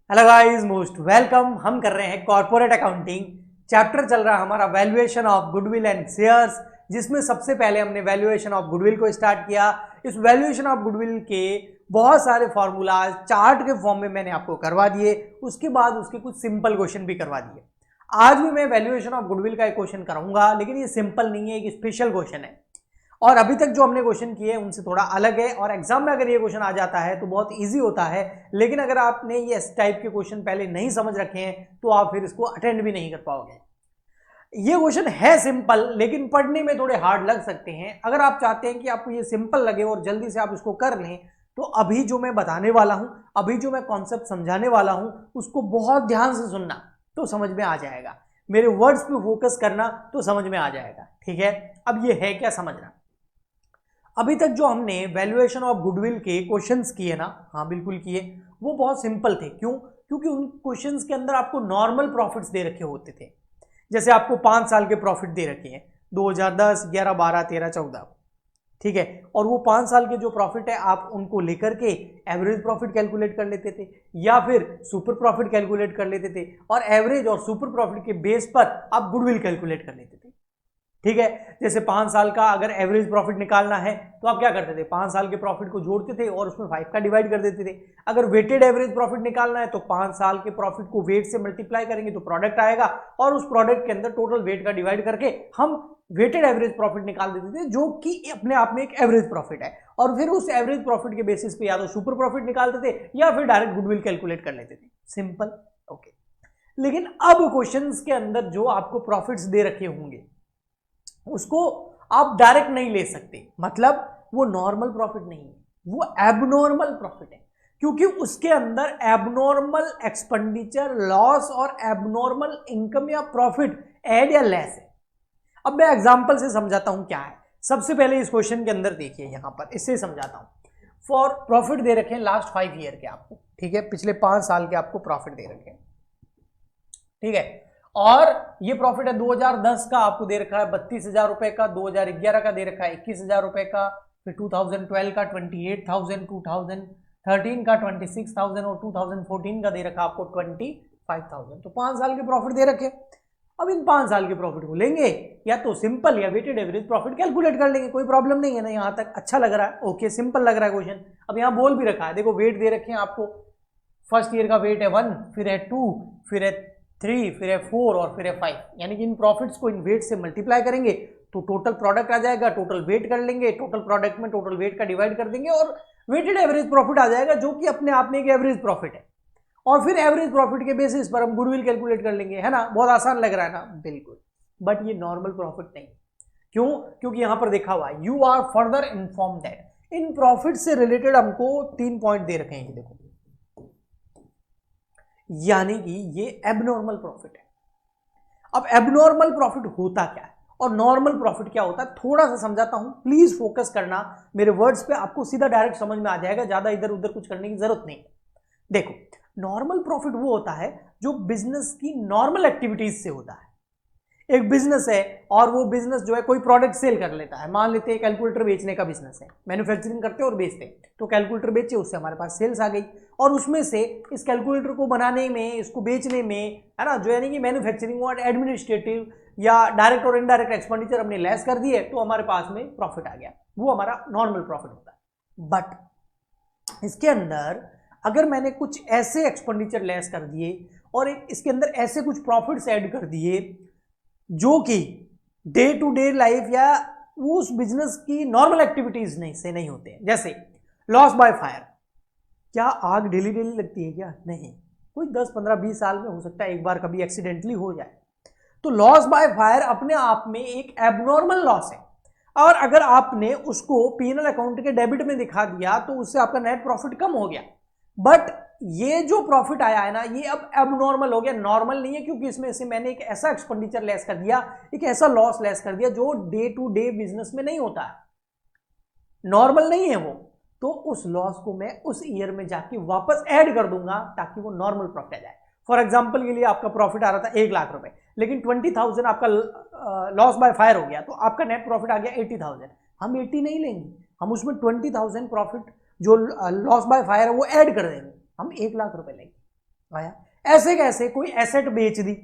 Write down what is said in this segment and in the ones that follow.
Hello guys, most welcome. हम कर रहे हैं कॉर्पोरेट अकाउंटिंग। चैप्टर चल रहा है हमारा valuation of goodwill and shares, जिसमें सबसे पहले हमने वैल्यूएशन ऑफ गुडविल को स्टार्ट किया। इस वैल्यूएशन ऑफ गुडविल के बहुत सारे फॉर्मूलाज चार्ट के फॉर्म में मैंने आपको करवा दिए। उसके बाद उसके कुछ सिंपल क्वेश्चन भी करवा दिए। आज भी मैं वैल्यूएशन ऑफ गुडविल का एक क्वेश्चन कराऊंगा, लेकिन ये सिंपल नहीं है, एक स्पेशल क्वेश्चन है और अभी तक जो हमने क्वेश्चन किए हैं उनसे थोड़ा अलग है। और एग्जाम में अगर ये क्वेश्चन आ जाता है तो बहुत इजी होता है, लेकिन अगर आपने ये इस टाइप के क्वेश्चन पहले नहीं समझ रखे हैं तो आप फिर इसको अटेंड भी नहीं कर पाओगे। ये क्वेश्चन है सिंपल, लेकिन पढ़ने में थोड़े हार्ड लग सकते हैं। अगर आप चाहते हैं कि आपको ये सिंपल लगे और जल्दी से आप इसको कर लें, तो अभी जो मैं बताने वाला हूं, अभी जो मैं कॉन्सेप्ट समझाने वाला हूं, उसको बहुत ध्यान से सुनना तो समझ में आ जाएगा। मेरे वर्ड्स पे फोकस करना तो समझ में आ जाएगा। ठीक है, अब ये है क्या समझना। अभी तक जो हमने वैल्यूएशन ऑफ गुडविल के क्वेश्चंस किए ना, हाँ बिल्कुल किए, वो बहुत सिंपल थे। क्यों? क्योंकि उन क्वेश्चंस के अंदर आपको नॉर्मल प्रॉफिट्स दे रखे होते थे। जैसे आपको 5 साल के प्रॉफिट दे रखे हैं 2010, 11, 12, 13, 14, ठीक है। और वो 5 साल के जो प्रॉफिट है आप उनको लेकर के एवरेज प्रॉफिट कैलकुलेट कर लेते थे या फिर सुपर प्रॉफिट कैलकुलेट कर लेते थे, और एवरेज और सुपर प्रॉफिट के बेस पर आप गुडविल कैलकुलेट कर लेते थे। ठीक है, जैसे 5 साल का अगर एवरेज प्रॉफिट निकालना है तो आप क्या करते थे, 5 साल के प्रॉफिट को जोड़ते थे और उसमें 5 का डिवाइड कर देते थे। अगर वेटेड एवरेज प्रॉफिट निकालना है तो 5 साल के प्रॉफिट को वेट से मल्टीप्लाई करेंगे तो प्रोडक्ट आएगा, और उस प्रोडक्ट के अंदर टोटल वेट का डिवाइड करके हम वेटेड एवरेज प्रॉफिट निकाल देते थे, जो कि अपने आप में एक एवरेज प्रॉफिट है। और फिर उस एवरेज प्रॉफिट के बेसिस पे या तो सुपर प्रॉफिट निकालते थे या फिर डायरेक्ट गुडविल कैलकुलेट कर लेते थे। Simple, okay. लेकिन अब क्वेश्चंस के अंदर जो आपको प्रॉफिट्स दे रखे होंगे उसको आप डायरेक्ट नहीं ले सकते, मतलब वो नॉर्मल प्रॉफिट नहीं है, वो एबनॉर्मल प्रॉफिट है, क्योंकि उसके अंदर एबनॉर्मल एक्सपेंडिचर, लॉस और एबनॉर्मल इनकम या प्रॉफिट ऐड या लेस है। अब मैं एग्जांपल से समझाता हूं क्या है। सबसे पहले इस क्वेश्चन के अंदर देखिए, यहां पर इससे समझाता हूं। फॉर प्रॉफिट दे रखे हैं लास्ट 5 ईयर के आपको, ठीक है, पिछले 5 साल के आपको प्रॉफिट दे रखे हैं, ठीक है। और ये प्रॉफिट है 2010 का, आपको दे रखा है 32,000 रुपए का, 2011 का दे रखा है 21,000 रुपए का, फिर 2012 का 28,000, 2013 का 26,000 और 2014 का दे रखा आपको 25,000। तो 5 साल के प्रॉफिट दे रखे। अब इन 5 साल के प्रॉफिट को लेंगे, या तो सिंपल या वेटेड एवरेज प्रॉफिट कैलकुलेट कर लेंगे, कोई प्रॉब्लम नहीं है ना। यहां तक अच्छा लग रहा है, ओके, सिंपल लग रहा है क्वेश्चन। अब यहां बोल भी रखा है, देखो वेट दे रखे हैं आपको। फर्स्ट ईयर का वेट है 1, फिर है 2, फिर है 3, फिर है 4 और फिर है 5। यानी कि इन प्रॉफिट्स को इन वेट से मल्टीप्लाई करेंगे तो टोटल प्रोडक्ट आ जाएगा, टोटल वेट कर लेंगे, टोटल प्रोडक्ट में टोटल वेट का डिवाइड कर देंगे और वेटेड एवरेज प्रॉफिट आ जाएगा, जो कि अपने आप में एक एवरेज प्रॉफिट है। और फिर एवरेज प्रॉफिट के बेसिस पर हम गुडविल कैलकुलेट कर लेंगे, है ना। बहुत आसान लग रहा है ना, बिल्कुल। बट ये नॉर्मल प्रॉफिट नहीं। क्यों? क्योंकि यहां पर देखा हुआ है, you are further inform that, in profit से रिलेटेड हमको 3 पॉइंट दे रखे हैं, देखो, यानी कि ये एबनॉर्मल प्रॉफिट है। अब एबनॉर्मल प्रॉफिट होता क्या है और नॉर्मल प्रॉफिट क्या होता है, थोड़ा सा समझाता हूं, प्लीज फोकस करना मेरे वर्ड्स पे, आपको सीधा डायरेक्ट समझ में आ जाएगा, ज्यादा इधर उधर कुछ करने की जरूरत नहीं। देखो, नॉर्मल प्रॉफिट वो होता है जो बिजनेस की नॉर्मल एक्टिविटीज से होता है। एक बिजनेस है और वो बिजनेस जो है कोई प्रोडक्ट सेल कर लेता है, मान लेते हैं कैलकुलेटर बेचने का बिजनेस है, मैन्युफैक्चरिंग करते हैं और बेचते हैं, तो कैलकुलेटर बेचे, उससे हमारे पास सेल्स आ गई, और उसमें से इस कैलकुलेटर को बनाने में, इसको बेचने में, है ना, जो यानी कि मैन्युफैक्चरिंग और एडमिनिस्ट्रेटिव या डायरेक्ट और इनडायरेक्ट एक्सपेंडिचर हमने लेस कर दिए, तो हमारे पास में प्रॉफिट आ गया, वो हमारा नॉर्मल प्रॉफिट होता है। बट इसके अंदर अगर मैंने कुछ ऐसे एक्सपेंडिचर लेस कर दिए और इसके अंदर ऐसे कुछ प्रॉफिट्स ऐड कर दिए जो कि डे टू डे लाइफ या उस बिजनेस की नॉर्मल एक्टिविटीज से नहीं होते हैं, जैसे लॉस बाय फायर। क्या आग डेली डेली लगती है क्या? नहीं, कोई 10, 15, 20 साल में हो सकता है एक बार कभी एक्सीडेंटली हो जाए। तो लॉस बाय फायर अपने आप में एक एबनॉर्मल लॉस है, और अगर आपने उसको पीएनएल अकाउंट के डेबिट में दिखा दिया तो उससे आपका नेट प्रॉफिट कम हो गया। बट ये जो प्रॉफिट आया है ना, ये अब एबनॉर्मल हो गया, नॉर्मल नहीं है, क्योंकि इसमें से मैंने एक ऐसा एक्सपेंडिचर लेस कर दिया, एक ऐसा लॉस लेस कर दिया जो डे टू डे बिजनेस में नहीं होता है, नॉर्मल नहीं है वो। तो उस लॉस को मैं उस ईयर में जाके वापस ऐड कर दूंगा ताकि वो नॉर्मल प्रॉफिट आ जाए। फॉर एग्जाम्पल के लिए आपका प्रॉफिट आ रहा था 1 लाख रुपए, लेकिन 20,000 आपका लॉस बाय फायर हो गया, तो आपका नेट प्रॉफिट आ गया 80,000। हम 80 नहीं लेंगे, हम उसमें 20,000 प्रॉफिट जो लॉस बाय फायर है वो ऐड कर देंगे, हम 1 लाख रुपए लेंगे। आया। ऐसे कैसे, कोई एसेट बेच दी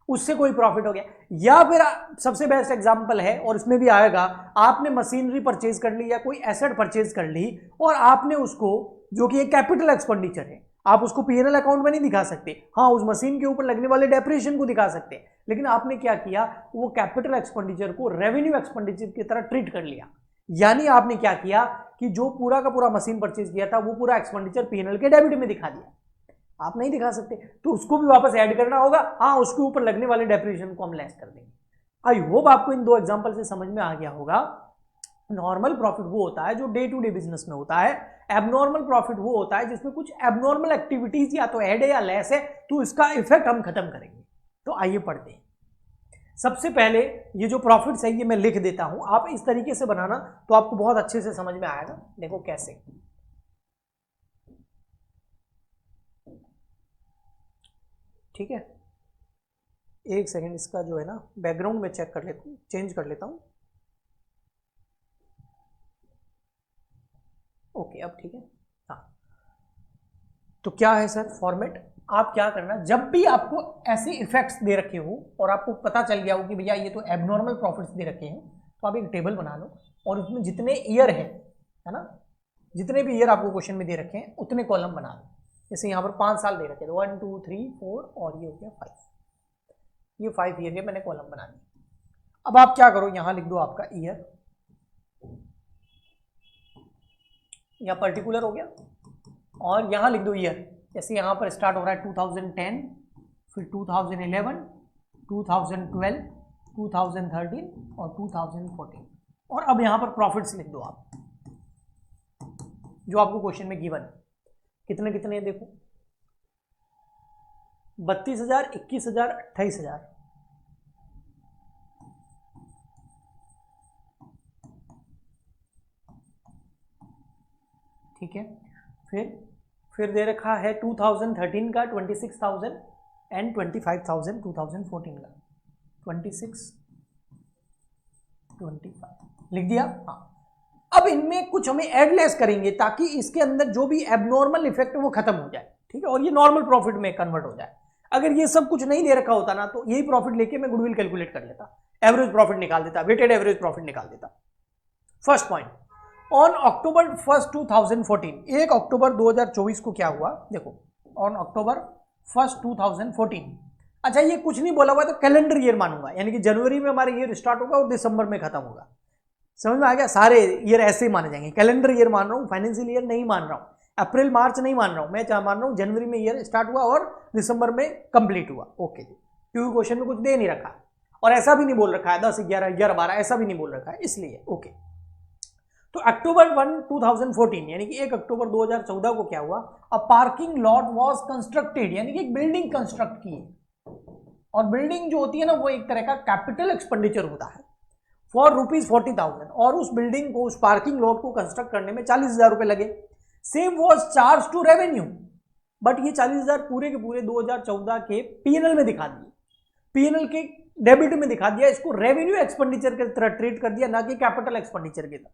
उससे कोई प्रॉफिट हो गया, या फिर सबसे बेस्ट एग्जांपल है और इसमें भी आएगा, आपने मशीनरी परचेज कर ली या कोई एसेट परचेज कर ली और आपने उसको, जो कि एक कैपिटल एक्सपेंडिचर है, आप उसको पीएनएल अकाउंट में नहीं दिखा सकते, हाँ उस मशीन के ऊपर लगने वाले डेप्रिसिएशन को दिखा सकते हैं, लेकिन आपने क्या किया, वो कैपिटल एक्सपेंडिचर को रेवेन्यू एक्सपेंडिचर की तरह ट्रीट कर लिया। यानी आपने क्या किया कि जो पूरा का पूरा मशीन परचेज किया था वो पूरा एक्सपेंडिचर पीएनएल के डेबिट में दिखा दिया। आप नहीं दिखा सकते तो उसको भी वापस ऐड करना होगा, हाँ उसके ऊपर लगने वाले डेप्रिसिएशन को हम लेस कर देंगे। आई होप आपको इन दो एग्जांपल से समझ में आ गया होगा। नॉर्मल प्रॉफिट वो होता है जो डे टू डे बिजनेस में होता है, एबनॉर्मल प्रॉफिट वो होता है जिसमें कुछ एबनॉर्मल एक्टिविटीज या तो ऐड है या लेस है, तो इसका इफेक्ट हम खत्म करेंगे। तो आइए पढ़ते हैं। सबसे पहले ये जो प्रॉफिट्स है ये मैं लिख देता हूं, आप इस तरीके से बनाना तो आपको बहुत अच्छे से समझ में आएगा। देखो कैसे, ठीक है, एक सेकेंड इसका जो है ना बैकग्राउंड में चेक कर लेता हूँ, चेंज कर लेता हूँ। ओके अब ठीक है। हाँ तो क्या है सर फॉर्मेट, आप क्या करना, जब भी आपको ऐसे इफेक्ट्स दे रखे हो और आपको पता चल गया हो कि भैया ये तो एबनॉर्मल प्रॉफिट्स दे रखे हैं, तो आप एक टेबल बना लो और उसमें जितने ईयर है ना, जितने भी ईयर आपको क्वेश्चन में दे रखे हैं उतने कॉलम बना लो। जैसे यहाँ पर 5 साल दे रखे हैं, 1 2 3 4 और ये हो गया 5, ये 5 ईयर के मैंने कॉलम बना दिए। अब आप क्या करो, यहाँ लिख दो आपका ईयर, या पर्टिकुलर हो गया, और यहाँ लिख दो ईयर। जैसे यहाँ पर स्टार्ट हो रहा है 2010, फिर 2011, 2012, 2013 और 2014, और अब यहाँ पर प्रॉफिट्स लिख दो आप जो आपको क्वेश्चन में गिवन है। कितने कितने देखो, 32,000, 21,000, 28,000। ठीक है, फिर दे रखा है 2013 का 26,000 एंड 25,000 2014 का 26 25 लिख दिया। हाँ अब इनमें कुछ हमें एड लेस करेंगे ताकि इसके अंदर जो भी एबनॉर्मल इफेक्ट है वो खत्म हो जाए, ठीक है, और ये नॉर्मल प्रॉफिट में कन्वर्ट हो जाए। अगर ये सब कुछ नहीं दे रखा होता ना तो यही प्रॉफिट लेके मैं गुडविल कैलकुलेट कर लेता, एवरेज प्रॉफिट निकाल देता, वेटेड एवरेज प्रॉफिट निकाल देता। फर्स्ट पॉइंट, ऑन अक्टूबर 1 2014, 1 अक्टूबर 2024 को क्या हुआ देखो, ऑन अक्टूबर 1 2014। अच्छा ये कुछ नहीं बोला हुआ तो कैलेंडर ईयर मानूंगा, यानी कि जनवरी में हमारा ईयर स्टार्ट होगा और दिसंबर में खत्म होगा। समझ में आ गया, सारे ईयर ऐसे ही माने जाएंगे। कैलेंडर ईयर मान रहा हूँ, फाइनेंशियल ईयर नहीं मान रहा हूँ, अप्रैल मार्च नहीं मान रहा हूँ, मैं क्या मान रहा हूँ, जनवरी में ईयर स्टार्ट हुआ और दिसंबर में कंप्लीट हुआ। ओके जी, क्योंकि क्वेश्चन में कुछ दे नहीं रखा और ऐसा भी नहीं बोल रखा है 10 11 11 12, ऐसा भी नहीं बोल रखा है, इसलिए ओके। तो अक्टूबर 1 2014 यानी कि 1 अक्टूबर 2014 को क्या हुआ, अ पार्किंग लॉट वाज कंस्ट्रक्टेड, यानी कि एक बिल्डिंग कंस्ट्रक्ट की, और बिल्डिंग जो होती है ना वो एक तरह का कैपिटल एक्सपेंडिचर होता है, फॉर ₹40,000, और उस बिल्डिंग को, उस पार्किंग लॉट को कंस्ट्रक्ट करने में 40,000 रुपए लगे। Same was charge to revenue, but ये 40,000 पूरे के पूरे 2014 के पीएनएल में दिखा दिए, पीएनएल के डेबिट में दिखा दिया, इसको रेवेन्यू एक्सपेंडिचर की तरह ट्रीट कर दिया, ना कि कैपिटल एक्सपेंडिचर की तरह।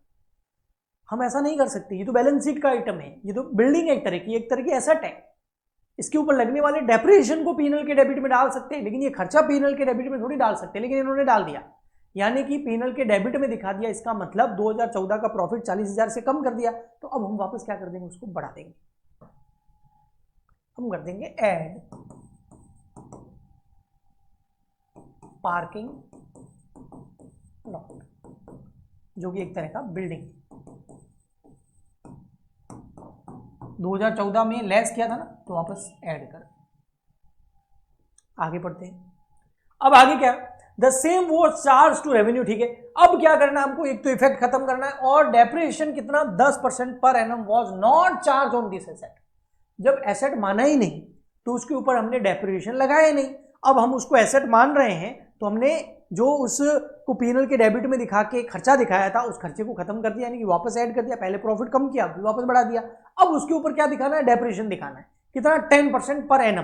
हम ऐसा नहीं कर सकते, ये तो बैलेंस शीट का आइटम है, ये तो बिल्डिंग एक तरह की एसेट है, इसके ऊपर लगने वाले डेप्रिसिएशन को पीएनएल के डेबिट में डाल सकते हैं, लेकिन ये खर्चा पीएनएल के डेबिट में थोड़ी डाल सकते हैं, लेकिन इन्होंने डाल दिया, यानी कि पीएनएल के डेबिट में दिखा दिया। इसका मतलब 2014 का प्रॉफिट 40,000 से कम कर दिया, तो अब हम वापस क्या कर देंगे, उसको बढ़ा देंगे, हम कर देंगे ऐड पार्किंग लॉट, जो कि एक तरह का बिल्डिंग 2014 में लेस किया था ना, तो वापस ऐड कर। आगे पढ़ते हैं, अब आगे क्या, द सेम वो चार्ज टू रेवेन्यू, ठीक है। अब क्या करना है हमको, एक तो इफेक्ट खत्म करना है, और डेप्रिसिएशन कितना 10% per annum was not charge on this asset. जब एसेट माना ही नहीं तो उसके ऊपर हमने डेप्रिसिएशन लगाया ही नहीं, अब हम उसको एसेट मान रहे हैं तो हमने जो उसको पीएनएल के डेबिट में दिखा के खर्चा दिखाया था उस खर्चे को खत्म कर दिया, यानी कि वापस ऐड कर दिया, पहले प्रॉफिट कम किया फिर वापस बढ़ा दिया। अब उसके ऊपर क्या दिखाना है, डेप्रिसिएशन दिखाना है, कितना 10% पर एनम,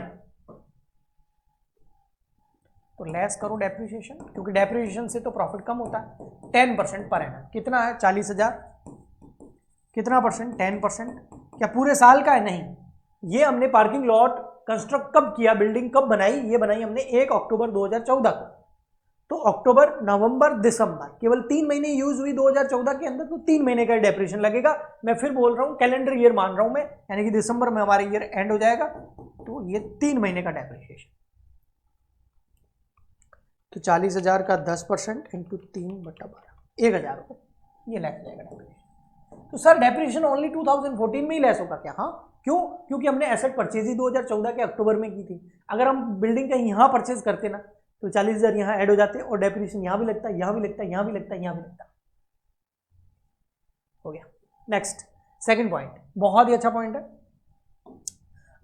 तो लेस करो डेप्रिसिएशन, क्योंकि डेप्रिसिएशन से तो प्रॉफिट कम होता है। 10% पर एनम कितना है, 40,000, कितना परसेंट, 10%, क्या पूरे साल का है, नहीं, ये हमने पार्किंग लॉट कंस्ट्रक्ट कब किया, बिल्डिंग कब बनाई, ये बनाई हमने 1 अक्टूबर 2014 को। तो अक्टूबर, नवंबर, दिसंबर, केवल 3 महीने यूज हुई 2014 के अंदर, तो 3 महीने का डेप्रिसिएशन लगेगा। मैं फिर बोल रहा हूं कैलेंडर ईयर मान रहा हूं मैं, यानी कि दिसंबर में हमारा ईयर एंड हो जाएगा, तो ये 3 महीने का डेप्रिसिएशन। तो 40,000 का 10% इंटू 3/12, 1,000 रुपये, ये लेस हो जाएगा डेप्रिसिएशन। तो सर डेप्रिसिएशन ओनली 2014 में ही लेस होगा क्या? हाँ, क्यों? क्योंकि हमने एसेट परचेज ही 2014 के अक्टूबर में की थी। अगर हम बिल्डिंग का यहाँ परचेज करते ना, तो 40,000 यहाँ ऐड हो जाते और डेप्रिसिएशन यहाँ भी लगता है, यहाँ भी लगता है, यहाँ भी लगता है, यहाँ भी लगता है। हो गया। नेक्स्ट, सेकंड पॉइंट, बहुत ही अच्छा पॉइंट है।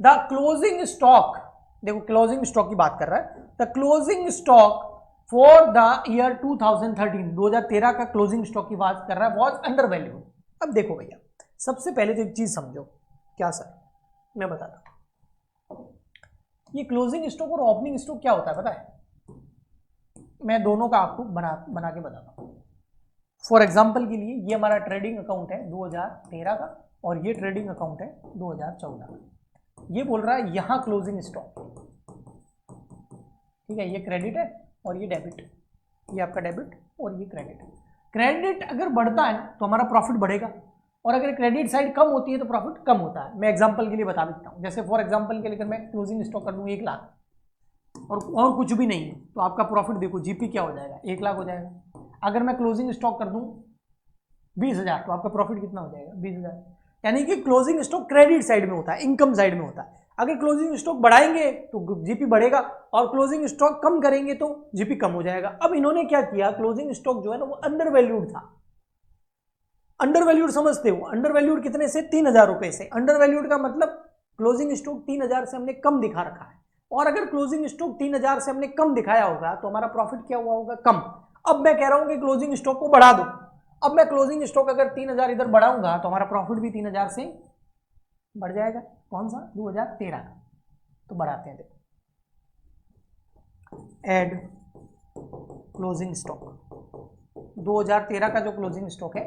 द क्लोजिंग स्टॉक, देखो क्लोजिंग स्टॉक की बात कर रहा है। The closing stock for the year 2013, 2013 का क्लोजिंग स्टॉक की बात कर रहा है, वॉज अंडर वैल्यू। अब देखो भैया, सबसे पहले तो एक चीज समझो। क्या सर? मैं बताता हूं, ये क्लोजिंग स्टॉक और ओपनिंग स्टॉक क्या होता है पता है? मैं दोनों का आपको बना के बताता हूं। फॉर एग्जाम्पल के लिए, ये हमारा ट्रेडिंग अकाउंट है 2013 का, और ये ट्रेडिंग अकाउंट है 2014 का। ये बोल रहा है यहां क्लोजिंग स्टॉक, ठीक है, ये क्रेडिट है और ये डेबिट, ये आपका डेबिट और ये क्रेडिट। क्रेडिट अगर बढ़ता है तो हमारा प्रॉफिट बढ़ेगा, और अगर क्रेडिट साइड कम होती है तो प्रॉफिट कम होता है। मैं एग्जांपल के लिए बता देता हूं, जैसे फॉर एग्जांपल के लिए अगर मैं क्लोजिंग स्टॉक कर दूं 1 लाख और कुछ भी नहीं है, तो आपका प्रॉफिट देखो जीपी क्या हो जाएगा, 1 लाख हो जाएगा। अगर मैं क्लोजिंग स्टॉक कर दूं 20,000, तो आपका प्रॉफिट कितना हो जाएगा? 20,000। यानी कि क्लोजिंग स्टॉक क्रेडिट साइड में होता है, इनकम साइड में होता है। अगर क्लोजिंग स्टॉक बढ़ाएंगे तो जीपी बढ़ेगा, और क्लोजिंग स्टॉक कम करेंगे तो जीपी कम हो जाएगा। अब इन्होंने क्या किया, क्लोजिंग स्टॉक जो है ना वो अंडर वैल्यूड था। अंडर वैल्यूड समझते हो? अंडर वैल्यूड कितने से? 3,000 रुपए से। अंडर वैल्यूड का मतलब क्लोजिंग स्टॉक 3,000 से हमने कम दिखा रखा है, और अगर क्लोजिंग स्टॉक 3,000 से हमने कम दिखाया होगा तो हमारा प्रॉफिट क्या हुआ होगा? कम। अब मैं कह रहा हूं कि क्लोजिंग स्टॉक को बढ़ा दो। अब मैं क्लोजिंग स्टॉक अगर 3,000 इधर बढ़ाऊंगा तो हमारा प्रॉफिट भी 3,000 से बढ़ जाएगा। कौन सा? 2013 का। तो बढ़ाते हैं, देखो, एड क्लोजिंग स्टॉक। 2013 का जो क्लोजिंग स्टॉक है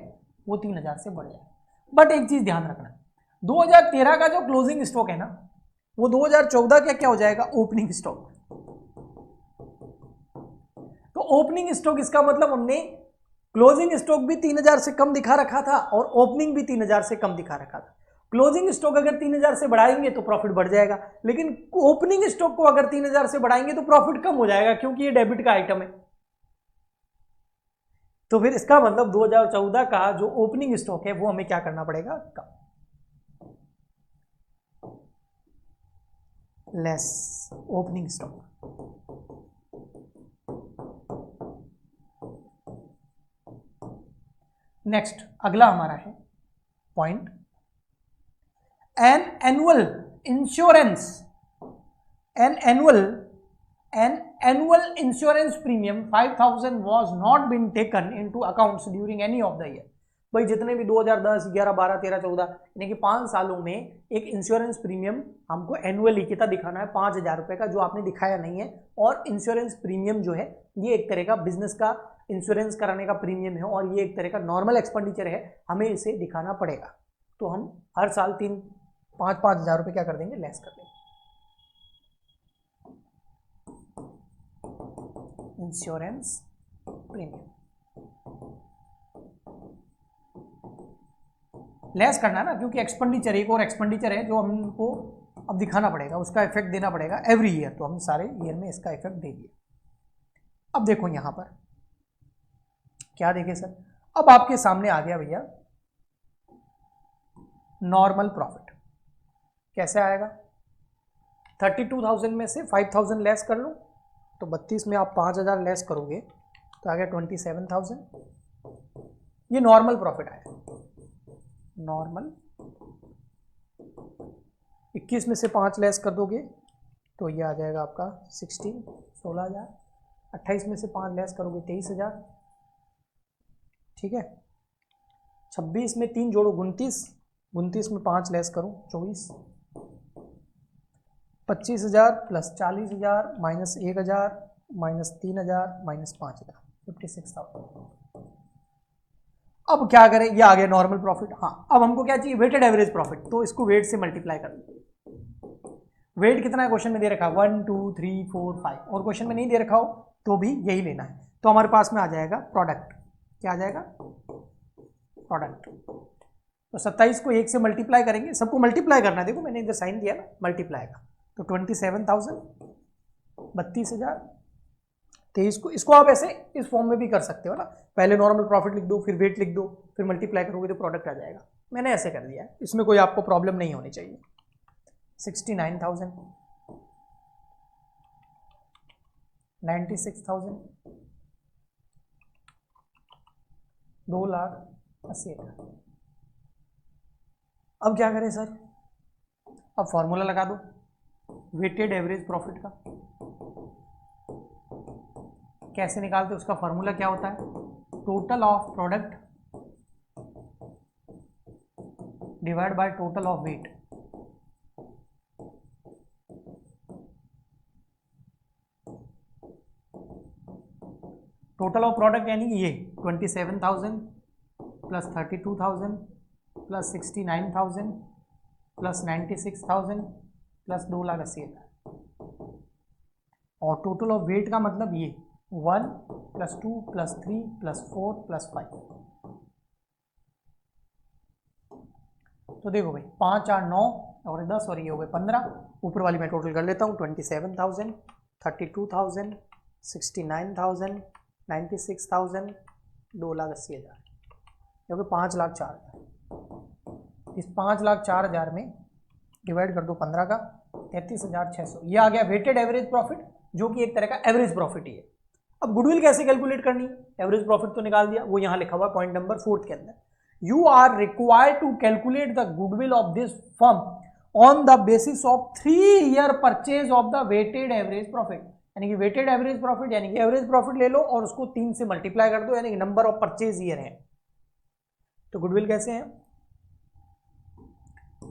वो 3,000 से बढ़ जाएगा। बट एक चीज ध्यान रखना, 2013 का जो क्लोजिंग स्टॉक है ना, वो 2014 का क्या हो जाएगा? Opening stock. तो ओपनिंग स्टॉक, इसका मतलब हमने क्लोजिंग स्टॉक भी 3,000 से कम दिखा रखा था और ओपनिंग भी 3,000 से कम दिखा रखा था। क्लोजिंग स्टॉक अगर 3,000 से बढ़ाएंगे तो प्रॉफिट बढ़ जाएगा, लेकिन ओपनिंग स्टॉक को अगर 3,000 से बढ़ाएंगे तो प्रॉफिट कम हो जाएगा, क्योंकि ये डेबिट का आइटम है। तो फिर इसका मतलब 2014 का जो ओपनिंग स्टॉक है वो हमें क्या करना पड़ेगा? कम, लेस ओपनिंग स्टॉक। नेक्स्ट, अगला हमारा है point, an annual insurance, an annual insurance premium 5,000 was not been taken into accounts during any of the year। भाई जितने भी 2010, 11, 12, 13, 14 यानी कि 5 सालों में एक इंश्योरेंस प्रीमियम हमको एनुअली कितना दिखाना है? 5,000 रुपए का, जो आपने दिखाया नहीं है। और इंश्योरेंस प्रीमियम जो है ये एक तरह का बिजनेस का इंश्योरेंस कराने का प्रीमियम है, और ये एक तरह का नॉर्मल एक्सपेंडिचर है, हमें इसे दिखाना पड़ेगा। तो हम हर साल 5-5 हज़ार रुपये क्या कर देंगे? लेस कर देंगे। इंश्योरेंस प्रीमियम लेस करना ना, क्योंकि एक्सपेंडिचर एक और एक्सपेंडिचर है जो हमको अब दिखाना पड़ेगा, उसका इफेक्ट देना पड़ेगा एवरी ईयर। तो हम सारे ईयर में इसका इफेक्ट दे दिए। अब देखो यहां पर क्या देखे सर, अब आपके सामने आ गया भैया नॉर्मल प्रॉफिट। कैसे आएगा? 32,000 में से 5,000 लेस कर लो, तो 32 में आप 5,000 लेस करोगे तो आ गया 27,000। ये नॉर्मल प्रॉफिट आया। नॉर्मल 21 में से 5 लेस कर दोगे तो ये आ जाएगा आपका 16,000। 28 में से 5 लेस करोगे 23,000, ठीक है। 26 में 3 जोड़ो 29, 29 में 5 लेस करो 24, 25,000 प्लस 40,000 माइनस 1,000 माइनस 3,000 माइनस 5,000, 56,000। अब क्या करें? ये आ गया नॉर्मल प्रॉफिट। हाँ, अब हमको क्या चाहिए? Weighted average profit. तो इसको वेट से मल्टीप्लाई कर दो, वेट कितना है क्वेश्चन में दे रखा है 1 2 3 4 5, और क्वेश्चन में नहीं दे रखा हो तो भी यही लेना है। तो हमारे पास में आ जाएगा प्रोडक्ट, क्या आ जाएगा प्रोडक्ट। तो 27 को 1 से मल्टीप्लाई करेंगे, सबको मल्टीप्लाई करना है, देखो मैंने इधर साइन दिया ना मल्टीप्लाई का, तो 27,000 32,000। 23 को, इसको आप ऐसे इस फॉर्म में भी कर सकते हो ना, पहले नॉर्मल प्रॉफिट लिख दो, फिर वेट लिख दो, फिर मल्टीप्लाई करोगे तो प्रोडक्ट आ जाएगा। मैंने ऐसे कर दिया है, इसमें कोई आपको प्रॉब्लम नहीं होनी चाहिए। 69,000 96,000 2,80,000। अब क्या करें सर, अब फॉर्मूला लगा दो वेटेड एवरेज प्रॉफिट का। कैसे निकालते, उसका फॉर्मूला क्या होता है, total of product divide by total of weight. Total of product यानी कि ये 27,000 प्लस 32,000 प्लस 69,000 प्लस 96,000 प्लस 2,80,000, और टोटल ऑफ वेट का मतलब ये 1 प्लस 2 प्लस 3 प्लस 4 प्लस 5। तो देखो भाई 5 8 9 और 10 और ये हो गए 15। ऊपर वाली मैं टोटल कर लेता हूँ, 27,000 32,000 69,000 96,000 2,80,000, क्योंकि 5,04,000। इस 5,04,000 में डिवाइड कर दो 15 का, 33,600। ये आ गया वेटेड एवरेज प्रॉफिट, जो कि एक तरह का एवरेज प्रॉफिट ही है। अब गुडविल कैसे कैलकुलेट करनी है, एवरेज प्रॉफिट तो निकाल दिया, वो यहाँ लिखा हुआ है पॉइंट नंबर 4 के अंदर, you are required to calculate the goodwill of this firm on the basis of 3 year purchase of the weighted average profit. यानी कि वेटेड एवरेज प्रॉफिट यानी कि एवरेज प्रॉफिट ले लो और उसको 3 से मल्टीप्लाई कर दो, यानी कि नंबर ऑफ परचेज ईयर है। तो गुडविल कैसे है,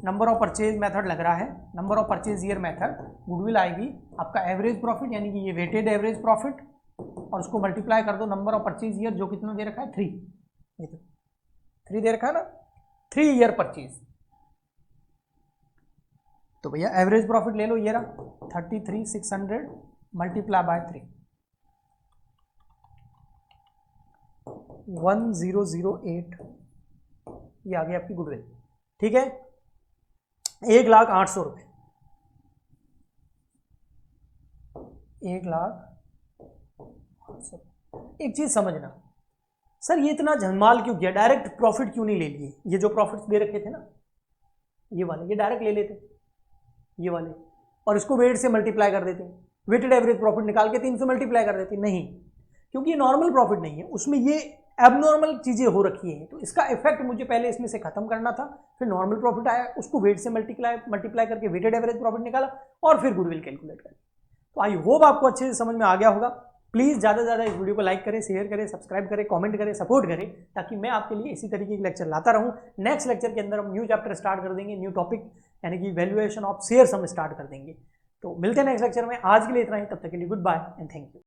नंबर ऑफ परचेज मेथड लग रहा है, number of purchase year method, goodwill आएगी आपका एवरेज प्रॉफिट यानी कि ये वेटेड एवरेज प्रॉफिट, और उसको मल्टीप्लाई कर दो नंबर ऑफ परचेज ईयर, जो कितना दे रखा है 3, ये तो 3 दे रखा है ना, 3 ईयर परचेज। तो भैया एवरेज प्रॉफिट ले लो, ये रहा 33,600 मल्टीप्लाई बाय 3, 1008, ये आ गई आपकी गुडविल। ठीक है, 1,08,000 रुपये, 1,08,000। एक चीज समझना सर, ये इतना झंझाल क्यों किया, डायरेक्ट प्रॉफिट क्यों नहीं ले लिए, ये जो प्रॉफिट्स दे रखे थे ना ये वाले, ये डायरेक्ट ले लेते ये वाले, और इसको वेट से मल्टीप्लाई कर देते, वेटेड एवरेज प्रॉफिट निकाल के 3 से मल्टीप्लाई कर देते। नहीं, क्योंकि ये नॉर्मल प्रॉफिट नहीं है, उसमें ये एबनॉर्मल चीजें हो रखी हैं, तो इसका इफेक्ट मुझे पहले इसमें से खत्म करना था, फिर नॉर्मल प्रॉफिट आया, उसको वेट से मल्टीप्लाई करके वेटेड एवरेज प्रॉफिट निकाला, और फिर गुडविल कैलकुलेट करें। तो आई होप आपको अच्छे से समझ में आ गया होगा। प्लीज़ ज़्यादा से ज़्यादा इस वीडियो को लाइक करें, शेयर करें, सब्सक्राइब करें, कमेंट करें, सपोर्ट करें, ताकि मैं आपके लिए इसी तरीके के लेक्चर लाता रहूं। नेक्स्ट लेक्चर के अंदर हम न्यू चैप्टर स्टार्ट कर देंगे, न्यू टॉपिक यानी कि वैल्यूएशन ऑफ शेयर्स हम स्टार्ट कर देंगे। तो मिलते हैं नेक्स्ट लेक्चर में, आज के लिए इतना ही, तब तक के लिए goodbye and thank you.